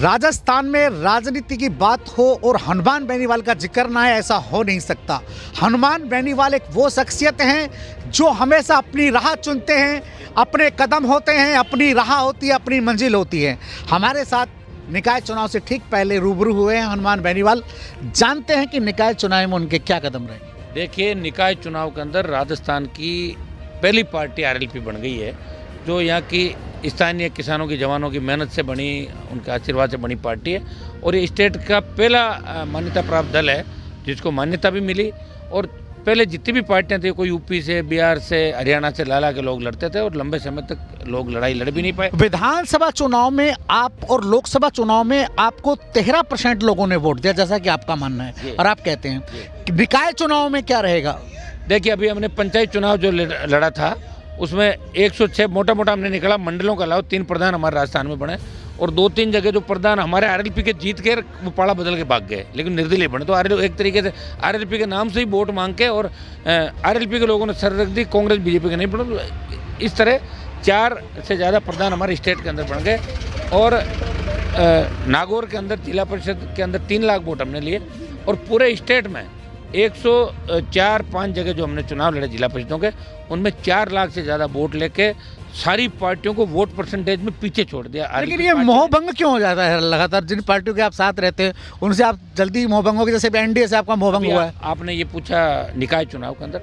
राजस्थान में राजनीति की बात हो और हनुमान बेनीवाल का जिक्र ना है, ऐसा हो नहीं सकता। हनुमान बेनीवाल एक वो शख्सियत हैं जो हमेशा अपनी राह चुनते हैं, अपने कदम होते हैं, अपनी राह होती है, अपनी मंजिल होती है। हमारे साथ निकाय चुनाव से ठीक पहले रूबरू हुए हैं हनुमान बेनीवाल। जानते हैं कि निकाय चुनाव में उनके क्या कदम रहे। देखिए, निकाय चुनाव के अंदर राजस्थान की पहली पार्टी आरएलपी बन गई है, जो यहाँ की स्थानीय किसानों की जवानों की मेहनत से बनी, उनके आशीर्वाद से बनी पार्टी है। और ये स्टेट का पहला मान्यता प्राप्त दल है जिसको मान्यता भी मिली। और पहले जितनी भी पार्टियां थी, कोई यूपी से, बिहार से, हरियाणा से लाला के लोग लड़ते थे और लंबे समय तक लोग लड़ाई लड़ भी नहीं पाए। विधानसभा चुनाव में आप और लोकसभा चुनाव में आपको 13% लोगों ने वोट दिया, जैसा कि आपका मानना है, और आप कहते हैं कि निकाय चुनाव में क्या रहेगा। देखिए, अभी हमने पंचायत चुनाव जो लड़ा था उसमें 106 मोटा मोटा हमने निकला। मंडलों के अलावा 3 प्रधान हमारे राजस्थान में बने और 2-3 जगह जो प्रधान हमारे आरएलपी के जीत के वो पाड़ा बदल के भाग गए, लेकिन निर्दलीय बने। तो एक तरीके से आरएलपी के नाम से ही वोट मांग के और आरएलपी के लोगों ने सर रख दी, कांग्रेस बीजेपी के नहीं बने। इस तरह 4 से ज़्यादा प्रधान हमारे स्टेट के अंदर बन गए। और नागौर के अंदर जिला परिषद के अंदर 3 लाख वोट हमने लिए। और पूरे स्टेट में 104-5 जगह जो हमने चुनाव लड़े जिला परिषदों के, उनमें 4 लाख से ज़्यादा वोट लेके सारी पार्टियों को वोट परसेंटेज में पीछे छोड़ दिया। लेकिन ये मोहभंग क्यों हो जाता है लगातार? जिन पार्टियों के आप साथ रहते हैं उनसे आप जल्दी मोहभंग हो गए, जैसे एनडीए से आपका मोहभंग हुआ है। आपने ये पूछा निकाय चुनाव के अंदर,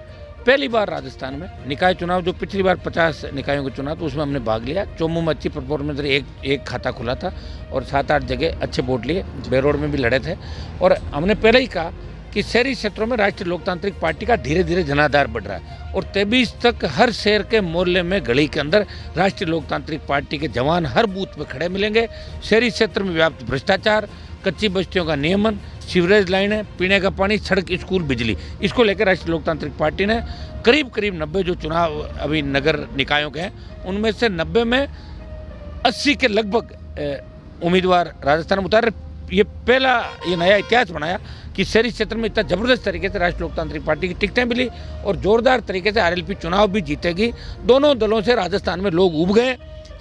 पहली बार राजस्थान में निकाय चुनाव, जो पिछली बार 50 निकायों का चुनाव तो उसमें हमने भाग लिया। चोमू में अच्छी परफॉर्मेंस रही, एक खाता खुला था और 7-8 जगह अच्छे वोट लिए। बेरोड में भी लड़े थे। और हमने पहले ही कहा कि शहरी क्षेत्रों में राष्ट्रीय लोकतांत्रिक पार्टी का धीरे धीरे जनाधार बढ़ रहा है और 23 तक हर शहर के मोहल्ले में, गली के अंदर राष्ट्रीय लोकतांत्रिक पार्टी के जवान हर बूथ पे खड़े मिलेंगे। शहरी क्षेत्र में व्याप्त भ्रष्टाचार, कच्ची बस्तियों का नियमन, सीवरेज लाइनें, पीने का पानी, सड़क, स्कूल, बिजली, इसको लेकर राष्ट्रीय लोकतांत्रिक पार्टी ने करीब 90 जो चुनाव अभी नगर निकायों के हैं, उनमें से 90 में 80 के लगभग उम्मीदवार राजस्थान में उतारे। ये पहला ये नया इतिहास बनाया कि शहरी क्षेत्र में इतना ज़बरदस्त तरीके से राष्ट्रीय लोकतांत्रिक पार्टी की टिकटें मिली और जोरदार तरीके से आरएलपी चुनाव भी जीतेगी। दोनों दलों से राजस्थान में लोग उब गए,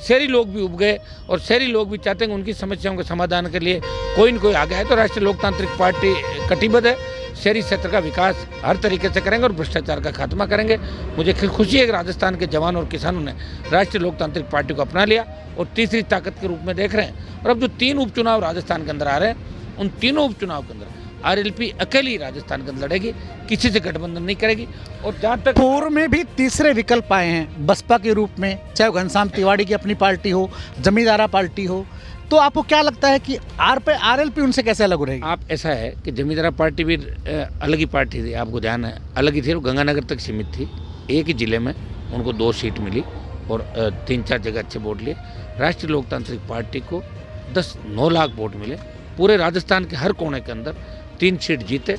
शहरी लोग भी उब गए और शहरी लोग भी चाहते हैं उनकी समस्याओं के समाधान के लिए कोई न कोई आ गया है। तो राष्ट्रीय लोकतांत्रिक पार्टी कटिबद्ध है, शहरी क्षेत्र का विकास हर तरीके से करेंगे और भ्रष्टाचार का खात्मा करेंगे। मुझे खुशी है कि राजस्थान के जवान और किसानों ने राष्ट्रीय लोकतांत्रिक पार्टी को अपना लिया और तीसरी ताकत के रूप में देख रहे हैं। और अब जो 3 उपचुनाव राजस्थान के अंदर आ रहे हैं, उन तीनों उपचुनाव के अंदर आरएलपी अकेली राजस्थान के अंदर लड़ेगी, किसी से गठबंधन नहीं करेगी। और जहाँ तक पूर्व में भी तीसरे विकल्प आए हैं बसपा के रूप में, चाहे घनश्याम तिवाड़ी की अपनी पार्टी हो, जमींदारा पार्टी हो, तो आपको क्या लगता है कि आरएलपी उनसे कैसे अलग रहेगी? आप ऐसा है कि जमींदारा पार्टी भी अलग ही पार्टी थी, आपको ध्यान है, अलग ही थी। वो गंगानगर तक सीमित थी। एक ही जिले में उनको 2 सीट मिली और 3-4 जगह अच्छे वोट लिए। राष्ट्रीय लोकतांत्रिक पार्टी को 9 लाख वोट मिले। पूरे राजस्थान के हर कोने के अंदर 3 सीट जीते।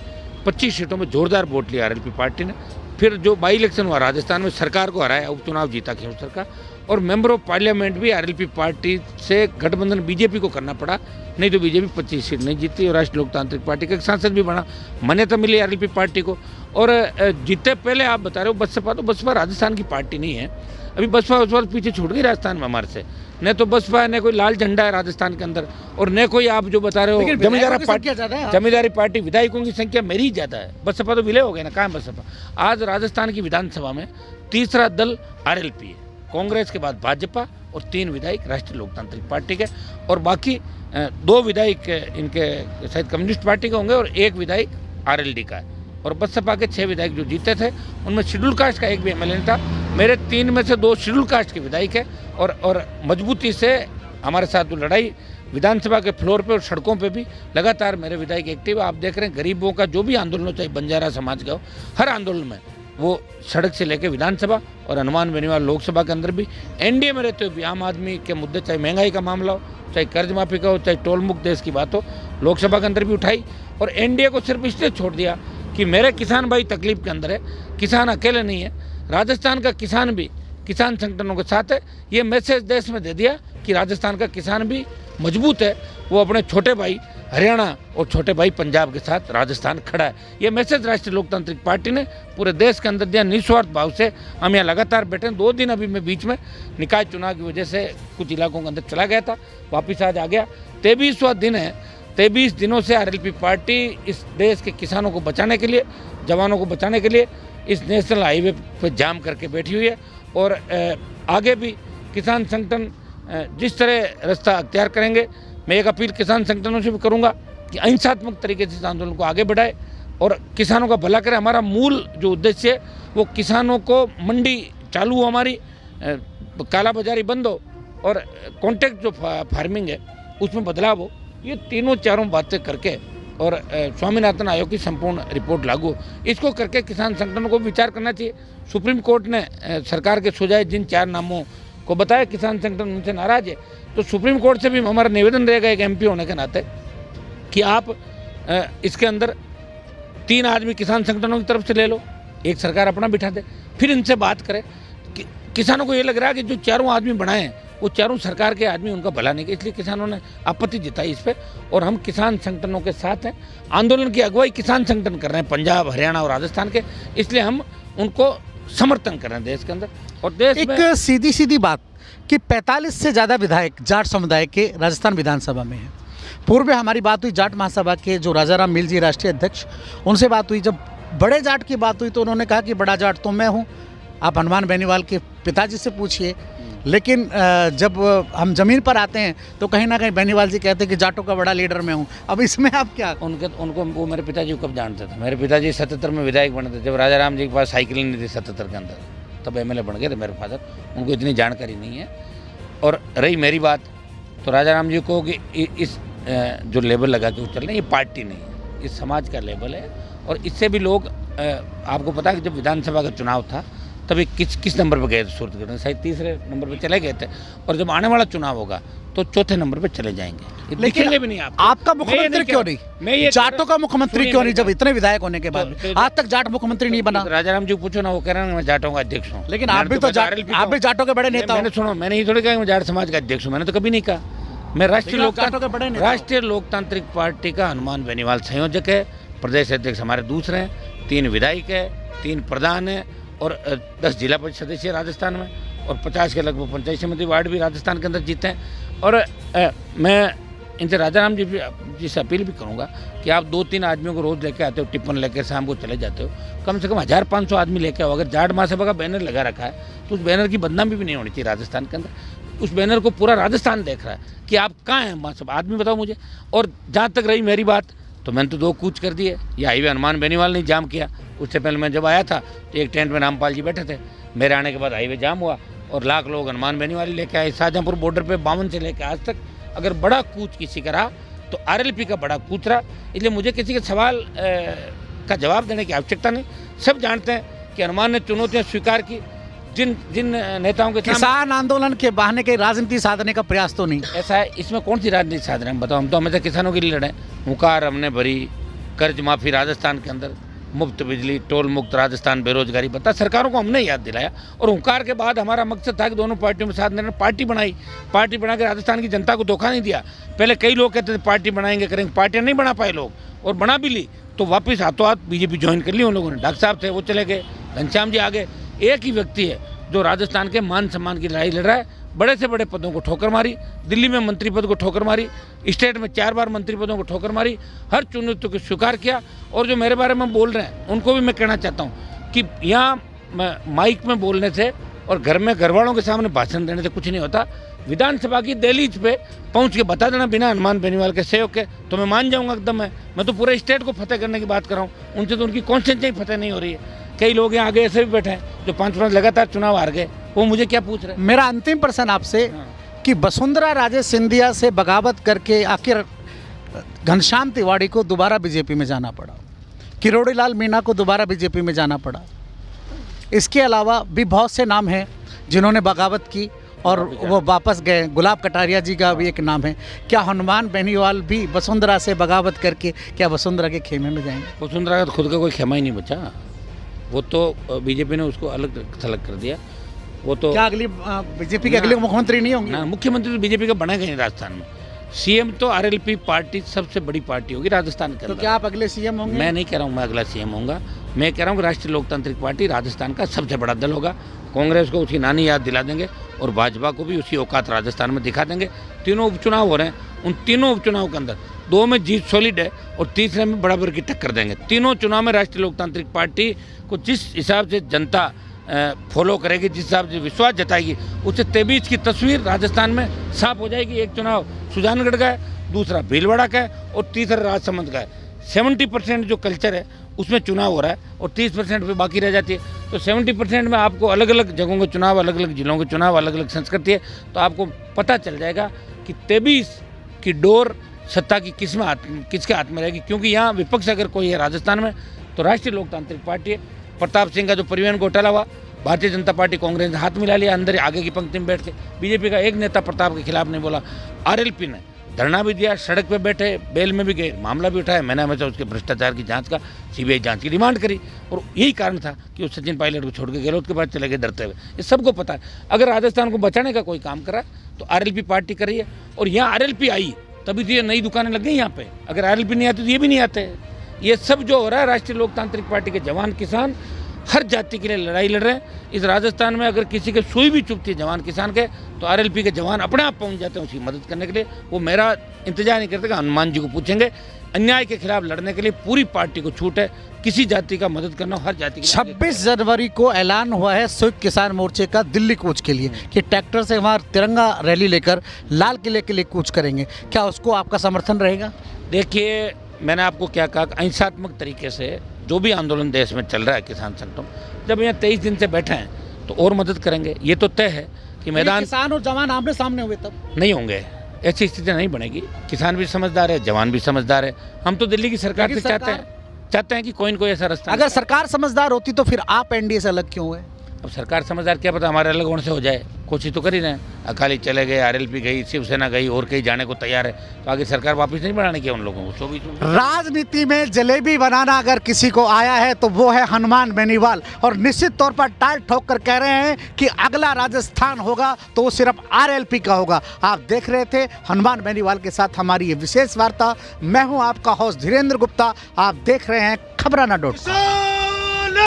25 सीटों में जोरदार वोट लिया आरएलपी पार्टी ने। फिर जो बाई इलेक्शन हुआ राजस्थान में, सरकार को हराया, उपचुनाव जीता खींव सरकार। और मेंबर ऑफ पार्लियामेंट भी आरएलपी पार्टी से गठबंधन बीजेपी को करना पड़ा, नहीं तो बीजेपी 25 सीट नहीं जीती और राष्ट्रीय लोकतांत्रिक पार्टी का एक सांसद भी बना। मान्यता मिली आरएलपी पार्टी को। और जीते पहले आप बता रहे हो बसपा, तो बसपा राजस्थान की पार्टी नहीं है। अभी बसपा उस वक्त पीछे छूट गई राजस्थान में हमारे से। न तो बसपा है, न कोई लाल झंडा है राजस्थान के अंदर, और न कोई आप जो बता रहे हो जमींदारी पार्टी। विधायकों की संख्या मेरी ही ज़्यादा है, बसपा तो विलय हो गए ना, कहाँ है बसपा। आज राजस्थान की विधानसभा में तीसरा दल आरएलपी है, कांग्रेस के बाद भाजपा और 3 विधायक राष्ट्रीय लोकतांत्रिक पार्टी के, और बाकी 2 विधायक इनके शायद कम्युनिस्ट पार्टी के होंगे और 1 विधायक आरएलडी का है। और बसपा के 6 विधायक जो जीते थे उनमें शेड्यूल कास्ट का 1 भी एमएलए था। मेरे 3 में से 2 शेड्यूल कास्ट के विधायक है। और मजबूती से हमारे साथ जो लड़ाई विधानसभा के फ्लोर पे और सड़कों पे भी लगातार मेरे विधायक एक्टिव है। आप देख रहे हैं गरीबों का जो भी आंदोलन हो, चाहे बंजारा समाज का हो, हर आंदोलन में वो सड़क से लेकर विधानसभा और हनुमान बेनीवाल लोकसभा के अंदर भी, एनडीए में रहते हुए भी आम आदमी के मुद्दे, चाहे महंगाई का मामला हो, चाहे कर्ज माफी का हो, चाहे टोल मुक्त देश की बात हो, लोकसभा के अंदर भी उठाई। और एनडीए को सिर्फ इसलिए छोड़ दिया कि मेरे किसान भाई तकलीफ के अंदर है, किसान अकेले नहीं है, राजस्थान का किसान भी किसान संगठनों के साथ है। ये मैसेज देश में दे दिया कि राजस्थान का किसान भी मजबूत है, वो अपने छोटे भाई हरियाणा और छोटे भाई पंजाब के साथ राजस्थान खड़ा है। ये मैसेज राष्ट्रीय लोकतांत्रिक पार्टी ने पूरे देश के अंदर दिया निस्वार्थ भाव से। हम यहाँ लगातार बैठे हैं। 2 दिन अभी मैं बीच में निकाय चुनाव की वजह से कुछ इलाकों के अंदर चला गया था, वापिस आज आ गया। 23वां दिन है। 23 दिनों से आरएलपी पार्टी इस देश के किसानों को बचाने के लिए, जवानों को बचाने के लिए इस नेशनल हाईवे पर जाम करके बैठी हुई है। और आगे भी किसान संगठन जिस तरह रास्ता अख्तियार करेंगे, मैं एक अपील किसान संगठनों से भी करूंगा कि अहिंसात्मक तरीके से इस आंदोलन को आगे बढ़ाए और किसानों का भला करें। हमारा मूल जो उद्देश्य है वो किसानों को मंडी चालू हो, हमारी काला बाजारी बंद हो और कॉन्ट्रैक्ट जो फार्मिंग है उसमें बदलाव हो। ये तीनों चारों बातें करके और स्वामीनाथन आयोग की संपूर्ण रिपोर्ट लागू, इसको करके किसान संगठनों को विचार करना चाहिए। सुप्रीम कोर्ट ने सरकार के सुझाए जिन 4 नामों को बताया, किसान संगठन उनसे नाराज है, तो सुप्रीम कोर्ट से भी हमारा निवेदन रहेगा एक एमपी होने के नाते कि आप इसके अंदर 3 आदमी किसान संगठनों की तरफ से ले लो, एक सरकार अपना बिठा दे, फिर इनसे बात करें। किसानों को ये लग रहा है कि जो 4 आदमी बनाए हैं वो 4 सरकार के आदमी उनका भला नहीं किया, इसलिए किसानों ने आपत्ति जताई इस पर। और हम किसान संगठनों के साथ हैं। आंदोलन की अगुवाई किसान संगठन कर रहे हैं पंजाब, हरियाणा और राजस्थान के, इसलिए हम उनको समर्थन कर रहे हैं देश के अंदर। और देश एक में सीधी बात कि 45 से ज़्यादा विधायक जाट समुदाय के राजस्थान विधानसभा में हैं। पूर्व में हमारी बात हुई जाट महासभा के जो राजाराम मील जी राष्ट्रीय अध्यक्ष, उनसे बात हुई। जब बड़े जाट की बात हुई तो उन्होंने कहा कि बड़ा जाट तो मैं हूँ, आप हनुमान बेनीवाल के पिताजी से पूछिए। लेकिन जब हम ज़मीन पर आते हैं तो कहीं ना कहीं बेनीवाल जी कहते हैं कि जाटों का बड़ा लीडर मैं हूँ। अब इसमें आप क्या? उनको वो मेरे पिताजी को कब जानते थे? मेरे पिताजी 77 में विधायक बने थे, जब राजाराम जी के पास साइकिल नहीं थी 77 के अंदर, तब एमएलए बन गए थे मेरे फादर। उनको इतनी जानकारी नहीं है। और रही मेरी बात, तो राजाराम जी को कि इस जो लेबल लगा के चल रहे हैं, ये पार्टी नहीं है, इस समाज का लेबल है। और इससे भी लोग आपको पता है कि जब विधानसभा का चुनाव था तभी किस नंबर पर गए थे सूरतगढ़ में? शायद 3रे नंबर पर चले गए थे। और जब आने वाला चुनाव होगा तो 4थे नंबर पे चले जाएंगे। लेकिन भी नहीं आपका मुख्यमंत्री क्यों नहीं? मैं ये जाटों का मुख्यमंत्री क्यों नहीं? जब इतने विधायक होने के बाद आज तक जाट मुख्यमंत्री नहीं बना। राजाराम जी पूछो ना, वो कह रहे हैं मैं जाटों का अध्यक्ष हूँ। लेकिन आप भी जाटों के बड़े नेता। मैंने सुनो, मैंने ये थोड़ी कहा मैं जाट समाज का अध्यक्ष हूँ, मैंने तो कभी नहीं कहा। मैं राष्ट्रीय लोकतांत्रिक पार्टी का हनुमान बेनीवाल संयोजक है, प्रदेश अध्यक्ष हमारे दूसरे हैं, 3 विधायक है, 3 प्रधान है और 10 जिला परिषद सदस्य है राजस्थान में, और 50 के लगभग पंचायत समिति वार्ड भी राजस्थान के अंदर जीते हैं। और मैं इनसे राजाराम जी से अपील भी करूंगा कि आप 2-3 आदमियों को रोज़ लेके आते हो, टिप्पण लेकर शाम को चले जाते हो, कम से कम 1500 आदमी लेके आओ। अगर जाट महासभा का बैनर लगा रखा है तो उस बैनर की बदनामी भी नहीं होनी चाहिए राजस्थान के अंदर। उस बैनर को पूरा राजस्थान देख रहा है कि आप कहाँ हैं महासभा, आदमी बताओ मुझे। और जहाँ तक रही मेरी बात, तो मैंने तो 2 कूच कर दिए। ये हाईवे हनुमान बेनीवाल ने जाम किया। उससे पहले मैं जब आया था तो एक टेंट में रामपाल जी बैठे थे, मेरे आने के बाद हाईवे जाम हुआ और लाख लोग हनुमान बेनीवाल लेके आए। शाहजहाँपुर बॉर्डर पे 52 से लेकर आज तक अगर बड़ा कूच किसी का रहा तो आरएलपी का बड़ा कूच रहा। इसलिए मुझे किसी के सवाल का जवाब देने की आवश्यकता नहीं। सब जानते हैं कि हनुमान ने चुनौतियाँ स्वीकार की। जिन नेताओं के किसान आंदोलन के बहाने के राजनीति साधने का प्रयास तो नहीं ऐसा है। इसमें कौन सी राजनीति साध रहे हैं बताओ? हम तो हमेशा किसानों के लिए लड़े। हुंकार हमने भरी, कर्ज माफी राजस्थान के अंदर, मुफ्त बिजली, टोल मुक्त राजस्थान, बेरोजगारी भत्ता, सरकारों को हमने याद दिलाया। और हुंकार के बाद हमारा मकसद था कि दोनों पार्टियों में साथ देना। पार्टी बनाई, पार्टी बना के राजस्थान की जनता को धोखा नहीं दिया। पहले कई लोग कहते थे पार्टी बनाएंगे करेंगे, पार्टियां नहीं बना पाए लोग, और बना भी ली तो वापस हाथों हाथ बीजेपी ज्वाइन कर ली उन लोगों ने। डॉक्टर साहब थे वो चले गए, घनश्याम जी आगे। एक ही व्यक्ति है जो राजस्थान के मान सम्मान की लड़ाई लड़ रहा है। बड़े से बड़े पदों को ठोकर मारी, दिल्ली में मंत्री पद को ठोकर मारी, स्टेट में 4 बार मंत्री पदों को ठोकर मारी, हर चुनौती को स्वीकार किया। और जो मेरे बारे में बोल रहे हैं उनको भी मैं कहना चाहता हूँ कि यहाँ माइक में बोलने से और घर में घरवालों के सामने भाषण देने से कुछ नहीं होता। विधानसभा की दहलीज पे पहुँच के बता देना बिना हनुमान बेनीवाल के सहयोग के, तो मैं मान जाऊँगा एकदम। मैं तो पूरे स्टेट को फतेह करने की बात कर रहा हूँ, उनसे तो उनकी कॉन्स्टिट्यूंसी फतेह नहीं हो रही है। कई लोग यहाँ आगे ऐसे भी बैठे हैं जो 5 लगातार चुनाव हार गए, वो मुझे क्या पूछ रहे हैं? मेरा अंतिम प्रश्न आपसे कि वसुंधरा राजे सिंधिया से बगावत करके आखिर घनश्याम तिवाड़ी को दोबारा बीजेपी में जाना पड़ा, किरोड़ी लाल मीणा को दोबारा बीजेपी में जाना पड़ा। इसके अलावा भी बहुत से नाम हैं जिन्होंने बगावत की और वो वापस गए। गुलाब कटारिया जी का भी एक नाम है। क्या हनुमान बेनीवाल भी वसुंधरा से बगावत करके क्या वसुंधरा के खेमे में जाएंगे? वसुंधरा का तो खुद का कोई खेमा ही नहीं बचा, वो तो बीजेपी ने उसको अलग थलग कर दिया। वो तो क्या अगली बीजेपी के अगले मुख्यमंत्री नहीं होंगे? ना, मुख्यमंत्री तो बीजेपी का बनेगा नहीं राजस्थान में। सीएम तो आरएलपी पार्टी सबसे बड़ी पार्टी होगी राजस्थान के तो अंदर। क्या आप अगले सीएम होंगे? मैं नहीं कह रहा हूँ मैं अगला सीएम होऊंगा, मैं कह रहा हूँ कि राष्ट्रीय लोकतांत्रिक पार्टी राजस्थान का सबसे बड़ा दल होगा। कांग्रेस को उसकी नानी याद दिला देंगे और भाजपा को भी उसी औकात राजस्थान में दिखा देंगे। तीनों उपचुनाव हो रहे हैं, उन तीनों उपचुनाव के अंदर 2 में जीत सॉलिड है और तीसरे में बराबर की टक्कर देंगे। तीनों चुनाव में राष्ट्रीय लोकतांत्रिक पार्टी को जिस हिसाब से जनता फॉलो करेगी, जिस हिसाब से विश्वास जताएगी, उससे 23 की तस्वीर राजस्थान में साफ हो जाएगी। एक चुनाव सुजानगढ़ का है, दूसरा भीलवाड़ा का है और तीसरा राजसमंद का है। 70% जो कल्चर है उसमें चुनाव हो रहा है और 30% पे बाकी रह जाती है। तो 70% में आपको अलग अलग जगहों के चुनाव, अलग अलग जिलों के चुनाव, अलग अलग संस्कृति है, तो आपको पता चल जाएगा कि 23 की डोर सत्ता की किसके हाथ में रहेगी। क्योंकि यहाँ विपक्ष अगर कोई है राजस्थान में तो राष्ट्रीय लोकतांत्रिक पार्टी है। प्रताप सिंह का जो परिवहन घोटाला हुआ, भारतीय जनता पार्टी कांग्रेस ने हाथ मिला लिया अंदर आगे की पंक्ति में बैठ के। बीजेपी का एक नेता प्रताप के खिलाफ नहीं बोला। आरएलपी ने धरना भी दिया, सड़क पे बैठे, बेल में भी गए, मामला भी उठाया। मैंने हमेशा उसके भ्रष्टाचार की जांच का, सीबीआई जांच की डिमांड करी और यही कारण था कि वो सचिन पायलट को छोड़ के गहलोत के पास चले गए डरते हुए। ये सबको पता है। अगर राजस्थान को बचाने का कोई काम करा तो आरएलपी पार्टी कर रही है और यहाँ आरएलपी आई तभी तो ये नई दुकानें लग गई यहाँ पे। अगर आरएलपी नहीं आती तो ये भी नहीं आते। ये सब जो हो रहा है, राष्ट्रीय लोकतांत्रिक पार्टी के जवान किसान हर जाति के लिए लड़ाई लड़ रहे हैं। इस राजस्थान में अगर किसी के सुई भी चुभती है जवान किसान के तो आरएलपी के जवान अपने आप पहुंच जाते हैं उसकी मदद करने के लिए। वो मेरा इंतजार नहीं करते कि हनुमान जी को पूछेंगे। अन्याय के खिलाफ लड़ने के लिए पूरी पार्टी को छूट है, किसी जाति का मदद करना हर जाति की। 26 जनवरी को ऐलान हुआ है संयुक्त किसान मोर्चे का दिल्ली कूच के लिए कि ट्रैक्टर से वहाँ तिरंगा रैली लेकर लाल किले के लिए कूच करेंगे। क्या उसको आपका समर्थन रहेगा? देखिए, मैंने आपको क्या कहा, अहिंसात्मक तरीके से जो भी आंदोलन देश में चल रहा है किसान संगठन, जब यहाँ 23 दिन से बैठे हैं तो और मदद करेंगे। ये तो तय है कि मैदान किसान और जवान आमने सामने हुए तब नहीं होंगे, ऐसी स्थिति नहीं बनेगी। किसान भी समझदार है, जवान भी समझदार है। हम तो दिल्ली की सरकार से चाहते हैं कि कोई न कोई ऐसा रास्ता। अगर सरकार समझदार होती तो फिर आप एनडीए से अलग क्यों हुए? अब सरकार समझदार, क्या पता हमारे अलग होने से हो जाए। कोशिश तो कर ही रहे हैं। अकाली चले गए, आरएलपी गई, शिवसेना गई और कहीं जाने को तैयार है, तो आगे सरकार वापस नहीं बढ़ाने की उन लोगों को। 24 राजनीति में जलेबी बनाना अगर किसी को आया है तो वो है हनुमान बेनीवाल और निश्चित तौर पर टाल ठोक कर कह रहे हैं कि अगला राजस्थान होगा तो वो सिर्फ आरएलपी का होगा। आप देख रहे थे हनुमान बेनीवाल के साथ हमारी ये विशेष वार्ता। मैं हूं आपका होस्ट धीरेन्द्र गुप्ता। आप देख रहे हैं खबराना.com।